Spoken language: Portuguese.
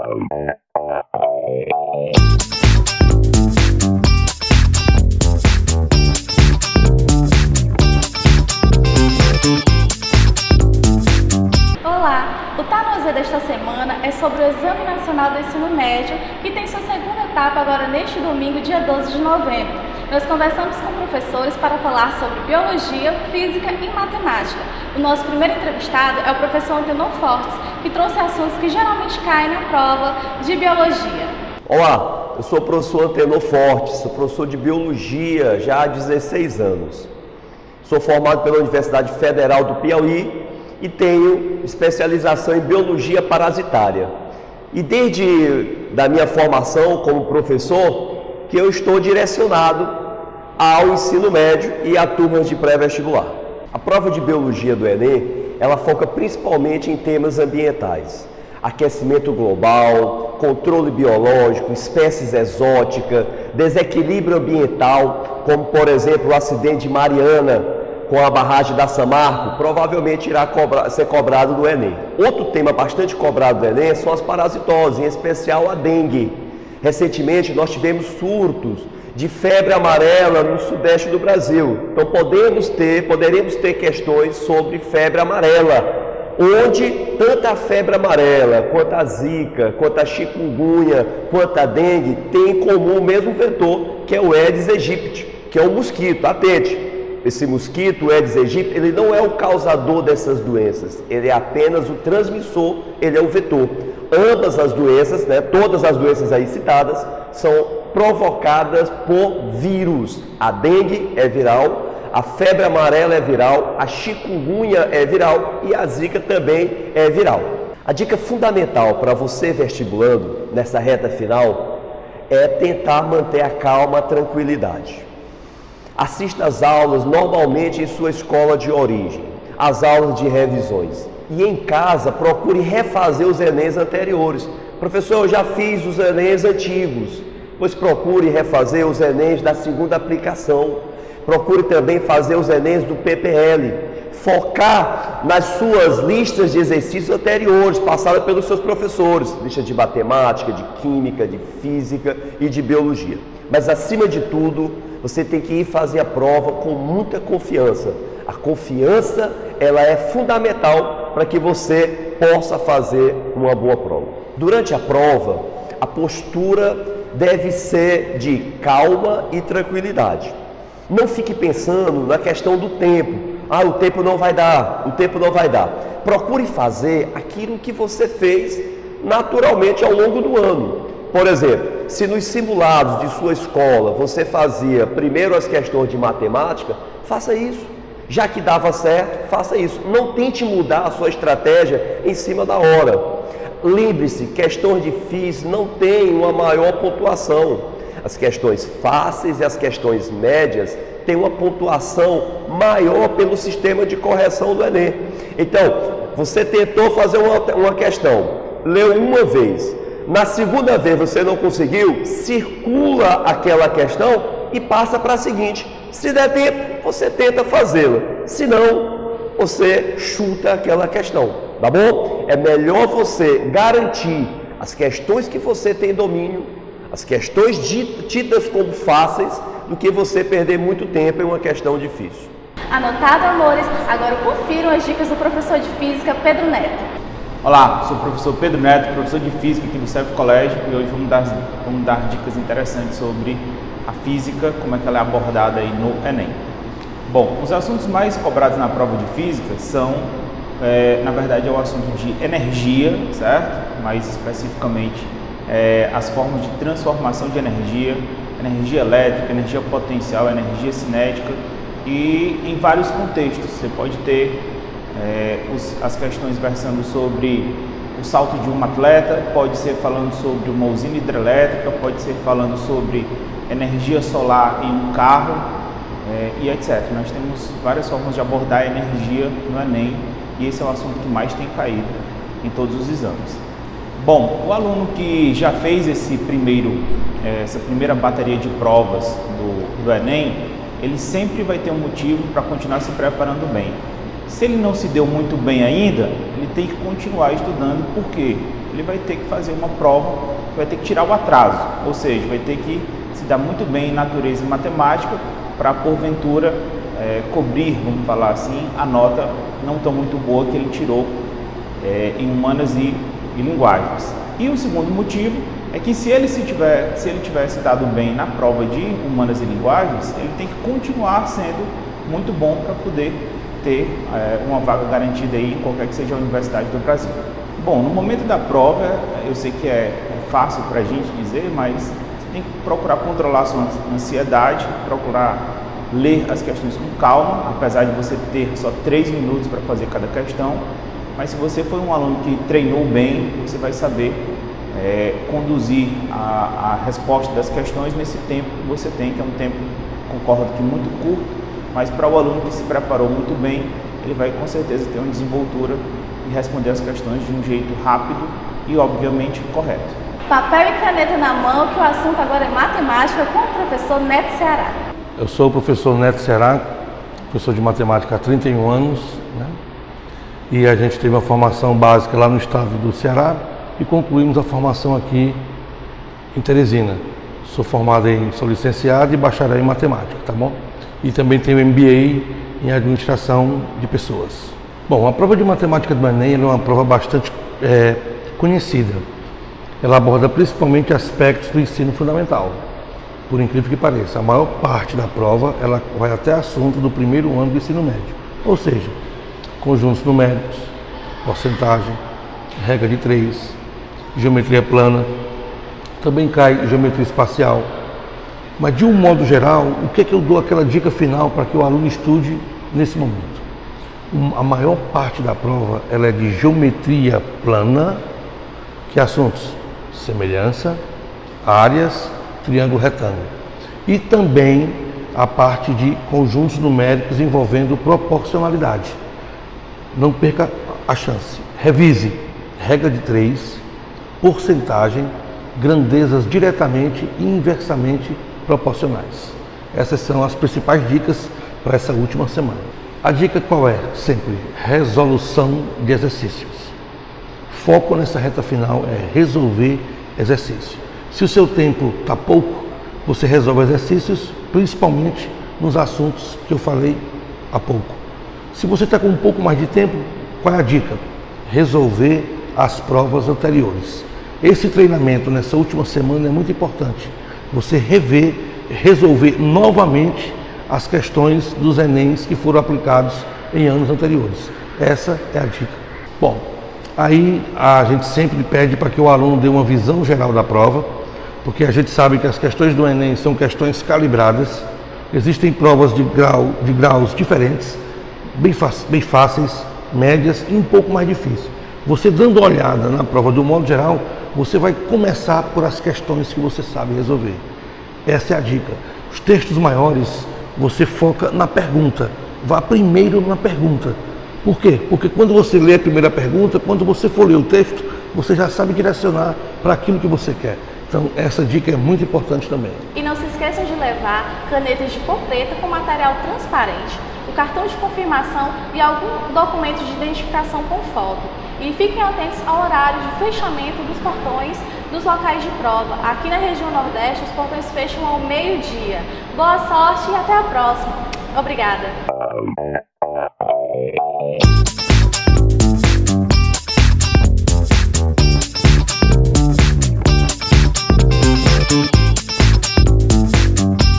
Olá, o Tá no Z desta semana é sobre o Exame Nacional do Ensino Médio, que tem sua segunda etapa agora neste domingo, dia 12 de novembro. Nós conversamos com professores para falar sobre biologia, física e matemática. O nosso primeiro entrevistado é o professor Antenor Fortes, que trouxe assuntos que geralmente caem na prova de biologia. Olá, eu sou o professor Antenor Fortes, sou professor de biologia já há 16 anos. Sou formado pela Universidade Federal do Piauí e tenho especialização em biologia parasitária. E desde da minha formação como professor, que eu estou direcionado ao ensino médio e a turmas de pré-vestibular. A prova de biologia do Enem, ela foca principalmente em temas ambientais. Aquecimento global, controle biológico, espécies exóticas, desequilíbrio ambiental, como por exemplo o acidente de Mariana, com a barragem da Samarco, provavelmente irá ser cobrado do Enem. Outro tema bastante cobrado do Enem são as parasitoses, em especial a dengue. Recentemente nós tivemos surtos de febre amarela no sudeste do Brasil. Então poderemos ter questões sobre febre amarela, onde tanto a febre amarela, quanto a zika, quanto a chikungunya, quanto a dengue, tem em comum o mesmo vetor, que é o Aedes aegypti, que é um mosquito. Atente! Esse mosquito, o Aedes aegypti, ele não é o causador dessas doenças, ele é apenas o transmissor, ele é o vetor. Ambas as doenças, todas as doenças aí citadas, são provocadas por vírus. A dengue é viral, a febre amarela é viral, a chikungunya é viral e a zika também é viral. A dica fundamental para você vestibulando nessa reta final é tentar manter a calma, a tranquilidade. Assista às aulas normalmente em sua escola de origem, as aulas de revisões. E em casa, procure refazer os Enems anteriores. Professor, eu já fiz os Enems antigos. Pois procure refazer os Enems da segunda aplicação. Procure também fazer os Enems do PPL. Focar nas suas listas de exercícios anteriores, passadas pelos seus professores. Lista de matemática, de química, de física e de biologia. Mas acima de tudo, você tem que ir fazer a prova com muita confiança. A confiança, ela é fundamental para que você possa fazer uma boa prova. Durante a prova, a postura deve ser de calma e tranquilidade. Não fique pensando na questão do tempo. O tempo não vai dar, o tempo não vai dar. Procure fazer aquilo que você fez naturalmente ao longo do ano. Por exemplo, se nos simulados de sua escola você fazia primeiro as questões de matemática, faça isso. Já que dava certo, faça isso. Não tente mudar a sua estratégia em cima da hora. Lembre-se, questões difíceis não têm uma maior pontuação. As questões fáceis e as questões médias têm uma pontuação maior pelo sistema de correção do Enem. Então, você tentou fazer uma questão, leu uma vez. Na segunda vez você não conseguiu, circula aquela questão e passa para a seguinte. Se der tempo, você tenta fazê-la. Se não, você chuta aquela questão, tá bom? É melhor você garantir as questões que você tem domínio, as questões tidas como fáceis, do que você perder muito tempo em uma questão difícil. Anotado, amores? Agora confiram as dicas do professor de Física, Pedro Neto. Olá, sou o professor Pedro Neto, professor de Física aqui do CEF Colégio, e hoje vamos dar dicas interessantes sobre a física, como é que ela é abordada aí no Enem. Bom, os assuntos mais cobrados na prova de Física são, na verdade, é o assunto de energia, certo? Mais especificamente, as formas de transformação de energia, energia elétrica, energia potencial, energia cinética, e em vários contextos. Você pode ter as questões versando sobre o salto de um atleta, pode ser falando sobre uma usina hidrelétrica, pode ser falando sobre energia solar em um carro, e etc. Nós temos várias formas de abordar a energia no Enem, e esse é o assunto que mais tem caído em todos os exames. Bom, o aluno que já fez essa primeira bateria de provas do Enem, ele sempre vai ter um motivo para continuar se preparando bem. Se ele não se deu muito bem ainda, ele tem que continuar estudando, porque ele vai ter que fazer uma prova, vai ter que tirar o atraso, ou seja, vai ter que se dar muito bem em natureza e matemática para, porventura, cobrir, vamos falar assim, a nota não tão muito boa que ele tirou em humanas e linguagens. E o segundo motivo é que se ele tivesse dado bem na prova de humanas e linguagens, ele tem que continuar sendo muito bom para poder ter uma vaga garantida aí em qualquer que seja a universidade do Brasil. Bom, no momento da prova, eu sei que é fácil para a gente dizer, mas você tem que procurar controlar a sua ansiedade, procurar ler as questões com calma, apesar de você ter só 3 minutos para fazer cada questão, mas se você for um aluno que treinou bem, você vai saber conduzir a resposta das questões nesse tempo que você tem, que é um tempo, concordo que muito curto, mas para o aluno que se preparou muito bem, ele vai com certeza ter uma desenvoltura e responder as questões de um jeito rápido e obviamente correto. Papel e caneta na mão, que o assunto agora é matemática, com o professor Neto Ceará. Eu sou o professor Neto Ceará, professor de matemática há 31 anos, né? E a gente teve uma formação básica lá no estado do Ceará e concluímos a formação aqui em Teresina. Sou licenciado e bacharel em matemática, tá bom? E também tenho MBA em administração de pessoas. Bom, a prova de matemática do Enem é uma prova bastante conhecida. Ela aborda principalmente aspectos do ensino fundamental. Por incrível que pareça, a maior parte da prova ela vai até assunto do primeiro ano do ensino médio. Ou seja, conjuntos numéricos, porcentagem, regra de 3, geometria plana, também cai geometria espacial. Mas de um modo geral, o que é que eu dou aquela dica final para que o aluno estude nesse momento? A maior parte da prova ela é de geometria plana, que é assuntos semelhança, áreas, triângulo retângulo. E também a parte de conjuntos numéricos envolvendo proporcionalidade. Não perca a chance. Revise regra de 3, porcentagem, grandezas diretamente e inversamente proporcionais. Essas são as principais dicas para essa última semana. A dica qual é? Sempre resolução de exercícios. Foco nessa reta final é resolver exercício. Se o seu tempo está pouco, você resolve exercícios, principalmente nos assuntos que eu falei há pouco. Se você está com um pouco mais de tempo, qual é a dica? Resolver as provas anteriores. Esse treinamento nessa última semana é muito importante. Você resolver novamente as questões dos Enems que foram aplicados em anos anteriores. Essa é a dica. Bom, aí a gente sempre pede para que o aluno dê uma visão geral da prova, porque a gente sabe que as questões do Enem são questões calibradas. Existem provas de graus diferentes, bem fáceis, médias e um pouco mais difíceis. Você dando uma olhada na prova do modo geral, você vai começar por as questões que você sabe resolver. Essa é a dica. Os textos maiores, você foca na pergunta. Vá primeiro na pergunta. Por quê? Porque quando você lê a primeira pergunta, quando você for ler o texto, você já sabe direcionar para aquilo que você quer. Então, essa dica é muito importante também. E não se esqueçam de levar canetas de cor preta com material transparente, o cartão de confirmação e algum documento de identificação com foto. E fiquem atentos ao horário de fechamento dos portões dos locais de prova. Aqui na região Nordeste, os portões fecham ao meio-dia. Boa sorte e até a próxima. Obrigada!